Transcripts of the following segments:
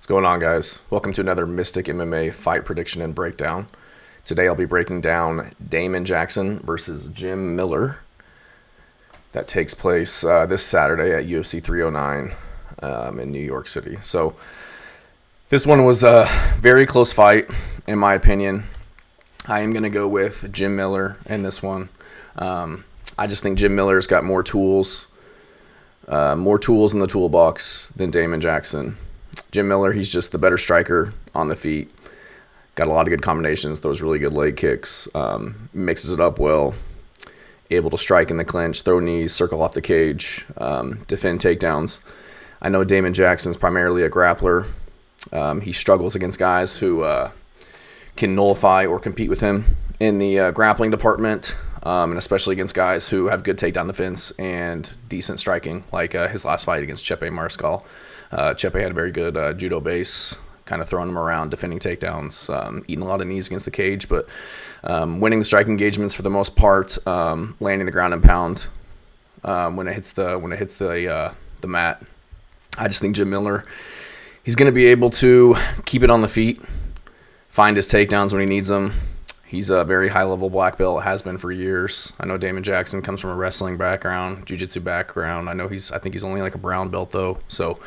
What's going on, guys? Welcome to another Mystic MMA fight prediction and breakdown. Today I'll be breaking down Damon Jackson versus Jim Miller. That takes place this Saturday at UFC 309 in New York City. So this one was a very close fight, in my opinion. I am going to go with Jim Miller in this one. I just think Jim Miller's got more tools in the toolbox than Damon Jackson. Jim Miller, he's just the better striker on the feet. Got a lot of good combinations, throws really good leg kicks, mixes it up well, able to strike in the clinch, throw knees, circle off the cage, defend takedowns. I know Damon Jackson's primarily a grappler. He struggles against guys who can nullify or compete with him in the grappling department, and especially against guys who have good takedown defense and decent striking, like his last fight against Chpe Marcal. Chpe had a very good judo base, kind of throwing him around, defending takedowns, eating a lot of knees against the cage, but winning the striking engagements for the most part, landing the ground and pound when it hits the mat. I just think Jim Miller, he's going to be able to keep it on the feet, find his takedowns when he needs them. He's a very high-level black belt, has been for years. I know Damon Jackson comes from a wrestling background, jiu-jitsu background. I think he's only like a brown belt, though. So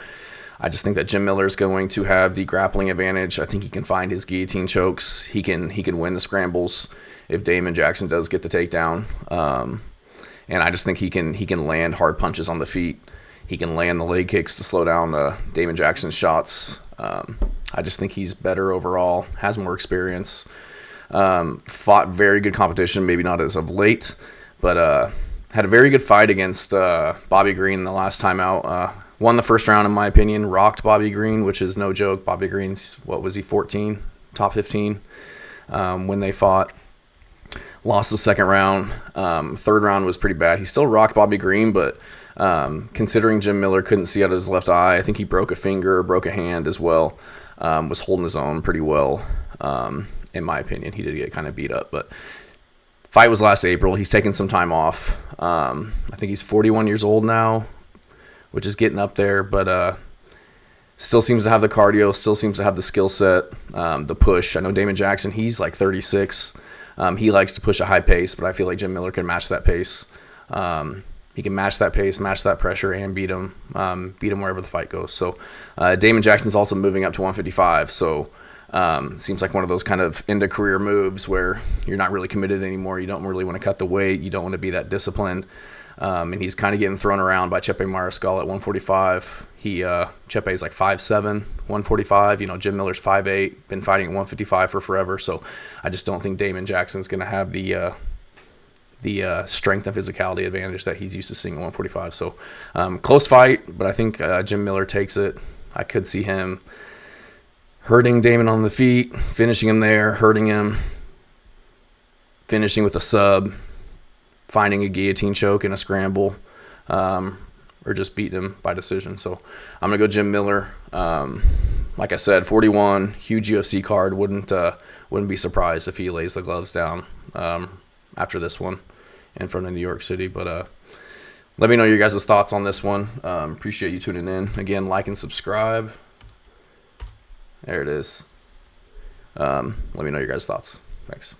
I just think that Jim Miller is going to have the grappling advantage. I think he can find his guillotine chokes. He can win the scrambles if Damon Jackson does get the takedown. And I just think he can land hard punches on the feet. He can land the leg kicks to slow down Damon Jackson's shots. I just think he's better overall, has more experience. Fought very good competition, maybe not as of late, but had a very good fight against Bobby Green the last time out. Won the first round, in my opinion, rocked Bobby Green, which is no joke. Bobby Green's, what was he, 14? Top 15 when they fought. Lost the second round. Third round was pretty bad. He still rocked Bobby Green, but considering Jim Miller couldn't see out of his left eye, I think he broke a finger, broke a hand as well, was holding his own pretty well. In my opinion, he did get kind of beat up, but fight was last April. He's taken some time off. I think he's 41 years old now, which is getting up there, but still seems to have the cardio, still seems to have the skill set, the push. I know Damon Jackson, he's like 36. He likes to push a high pace, but I feel like Jim Miller can match that pace. He can match that pace, match that pressure, and beat him wherever the fight goes. So Damon Jackson's also moving up to 155, so seems like one of those kind of end of career moves where you're not really committed anymore. You don't really want to cut the weight. You don't want to be that disciplined. And he's kind of getting thrown around by Chpe Marcal at 145. Chpe is like 5'7", 145. Jim Miller's 5'8", been fighting at 155 for forever. So I just don't think Damon Jackson's going to have the strength and physicality advantage that he's used to seeing at 145. So close fight, but I think Jim Miller takes it. I could see him hurting Damon on the feet, finishing him there, hurting him, finishing with a sub, finding a guillotine choke in a scramble, or just beating him by decision. So I'm going to go Jim Miller. Like I said, 41, huge UFC card. Wouldn't be surprised if he lays the gloves down after this one in front of New York City. But let me know your guys' thoughts on this one. Appreciate you tuning in. Again, like and subscribe. There it is. Let me know your guys' thoughts. Thanks.